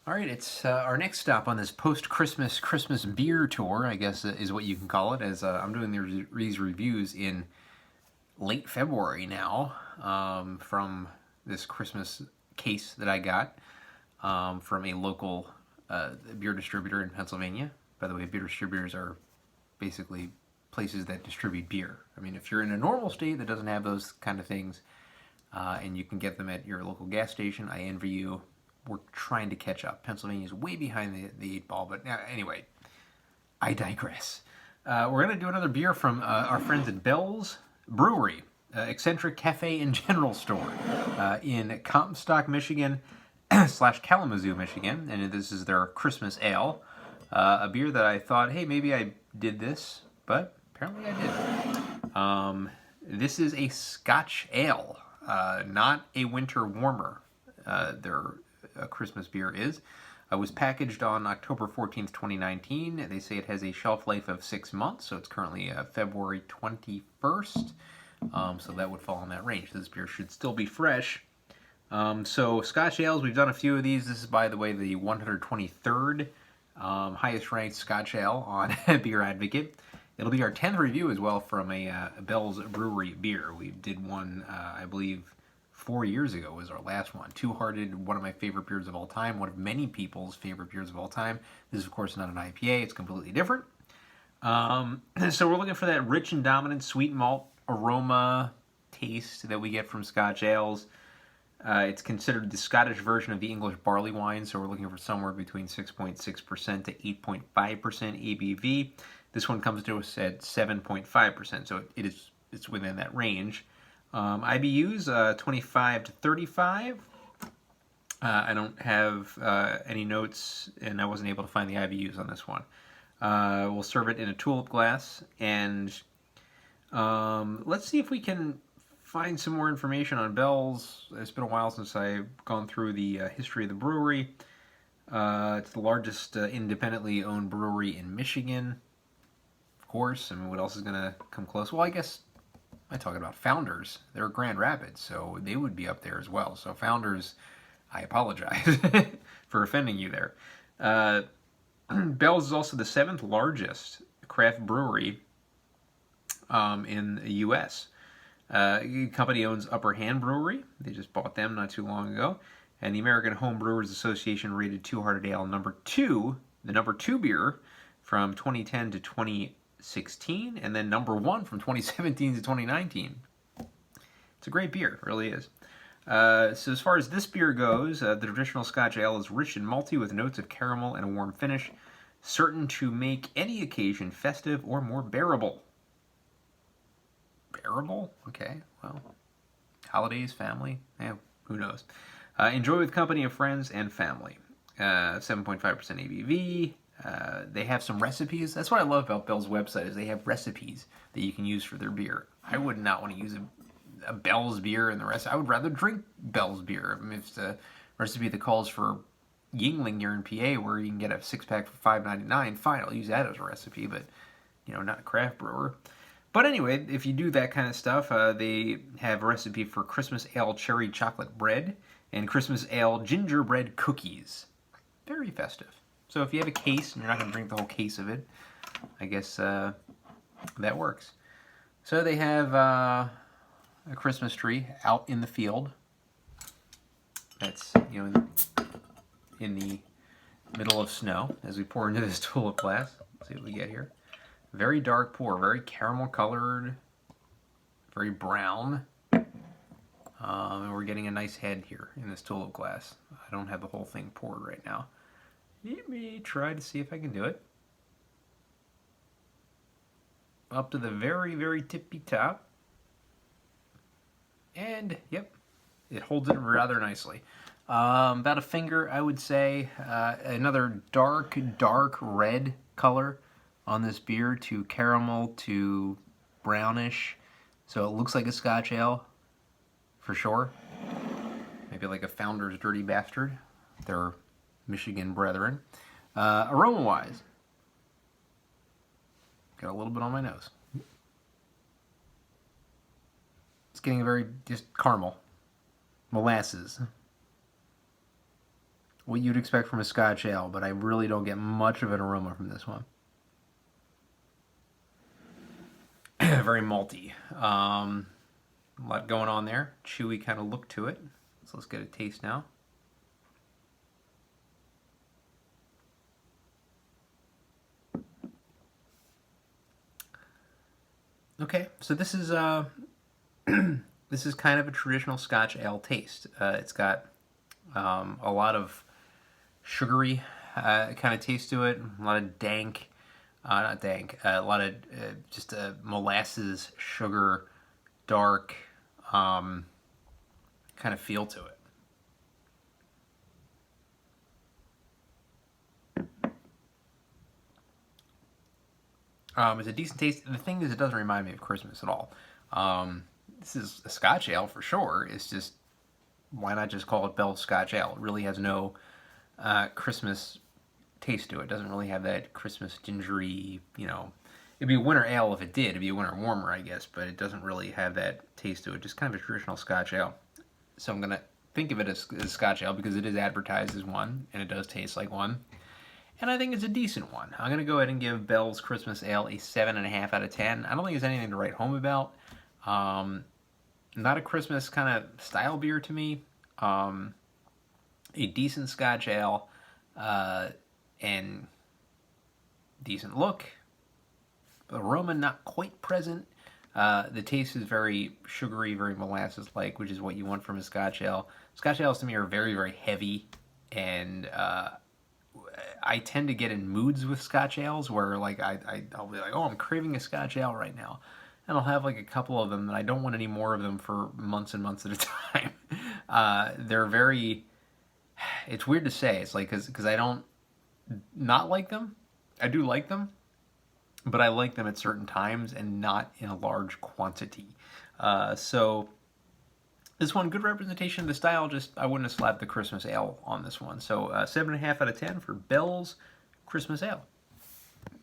All right, it's our next stop on this post-Christmas beer tour, I guess is what you can call it, as I'm doing these reviews in late February now from this Christmas case that I got from a local beer distributor in Pennsylvania. By the way, beer distributors are basically places that distribute beer. I mean, if you're in a normal state that doesn't have those kind of things and you can get them at your local gas station, I envy you. We're trying to catch up. Pennsylvania's way behind the eight ball, but anyway, I digress. We're going to do another beer from our friends at Bell's Brewery, eccentric cafe and general store in Comstock, Michigan, slash Kalamazoo, Michigan, and this is their Christmas Ale, a beer that I thought, hey, maybe I did this, but apparently I did. This is a Scotch Ale, not a winter warmer. Their Christmas beer is. It was packaged on October 14th, 2019. They say it has a shelf life of 6 months, so it's currently February 21st. So that would fall in that range. This beer should still be fresh. So Scotch Ales, we've done a few of these. This is, by the way, the 123rd highest ranked Scotch Ale on Beer Advocate. It'll be our 10th review as well from a Bell's Brewery beer. We did one, I believe, 4 years ago was our last one. Two Hearted, one of my favorite beers of all time, one of many people's favorite beers of all time. This is, of course, not an IPA. It's completely different. So we're looking for that rich and dominant sweet malt aroma taste that we get from Scotch ales. It's considered the Scottish version of the English barley wine, so we're looking for somewhere between 6.6% to 8.5% ABV. This one comes to us at 7.5%, so it's within that range. IBUs 25 to 35. I don't have any notes, and I wasn't able to find the IBUs on this one. We'll serve it in a tulip glass, and let's see if we can find some more information on Bell's. It's been a while since I've gone through the history of the brewery. It's the largest independently owned brewery in Michigan, of course. I mean, what else is going to come close? Well, I guess I'm talking about Founders. They're Grand Rapids, so they would be up there as well. So Founders, I apologize for offending you there. Bell's is also the 7th largest craft brewery in the U.S. The company owns Upper Hand Brewery. They just bought them not too long ago. And the American Home Brewers Association rated Two Hearted Ale number 2, the number 2 beer from 2010 to 2016, and then number 1 from 2017 to 2019. It's a great beer, it really is. So as far as this beer goes, the traditional Scotch Ale is rich and malty with notes of caramel and a warm finish, certain to make any occasion festive or more bearable. Bearable? Okay, well, holidays, family, who knows. Enjoy with company of friends and family. 7.5% ABV. They have some recipes. That's what I love about Bell's website is they have recipes that you can use for their beer. I would not want to use a Bell's beer and the rest. I would rather drink Bell's beer. I mean, if it's a recipe that calls for Yingling here in PA where you can get a 6-pack for $5.99, fine, I'll use that as a recipe, but, not a craft brewer. But anyway, if you do that kind of stuff, they have a recipe for Christmas Ale cherry chocolate bread and Christmas Ale gingerbread cookies. Very festive. So if you have a case and you're not going to drink the whole case of it, I guess that works. So they have a Christmas tree out in the field. That's, in the middle of snow as we pour into this tulip glass. Let's see what we get here. Very dark pour, very caramel colored, very brown. And we're getting a nice head here in this tulip glass. I don't have the whole thing poured right now. Let me try to see if I can do it. Up to the very, very tippy top. And, yep, it holds it rather nicely. About a finger, I would say. Another dark red color on this beer to caramel to brownish. So it looks like a Scotch Ale, for sure. Maybe like a Founder's Dirty Bastard. Their Michigan brethren. Aroma-wise, got a little bit on my nose. It's getting a very just caramel, molasses, what you'd expect from a Scotch Ale, but I really don't get much of an aroma from this one. Very malty. A lot going on there. Chewy kind of look to it. So let's get a taste now. Okay, so this is this is kind of a traditional Scotch Ale taste. It's got a lot of sugary kind of taste to it, a lot of dank, not dank, a lot of just molasses, sugar, dark kind of feel to it. It's a decent taste. The thing is, it doesn't remind me of Christmas at all. This is a Scotch Ale for sure. It's just, why not just call it Bell's Scotch Ale? It really has no Christmas taste to it. It doesn't really have that Christmas gingery, you know. It'd be a winter ale if it did. It'd be a winter warmer, I guess, but it doesn't really have that taste to it. Just kind of a traditional Scotch Ale. So I'm going to think of it as Scotch Ale because it is advertised as one, and it does taste like one. And I think it's a decent one. I'm going to go ahead and give Bell's Christmas Ale a 7.5 out of 10. I don't think there's anything to write home about. Not a Christmas kind of style beer to me. A decent Scotch Ale and decent look. Aroma not quite present. The taste is very sugary, very molasses-like, which is what you want from a Scotch Ale. Scotch Ales to me are very, very heavy, and I tend to get in moods with Scotch Ales where like I'll be like, oh, I'm craving a Scotch Ale right now. And I'll have like a couple of them, and I don't want any more of them for months and months at a time. They're very, it's weird to say. It's like, because I don't not like them. I do like them, but I like them at certain times and not in a large quantity. So this one, good representation of the style, just I wouldn't have slapped the Christmas Ale on this one. So 7.5 out of 10 for Bell's Christmas Ale.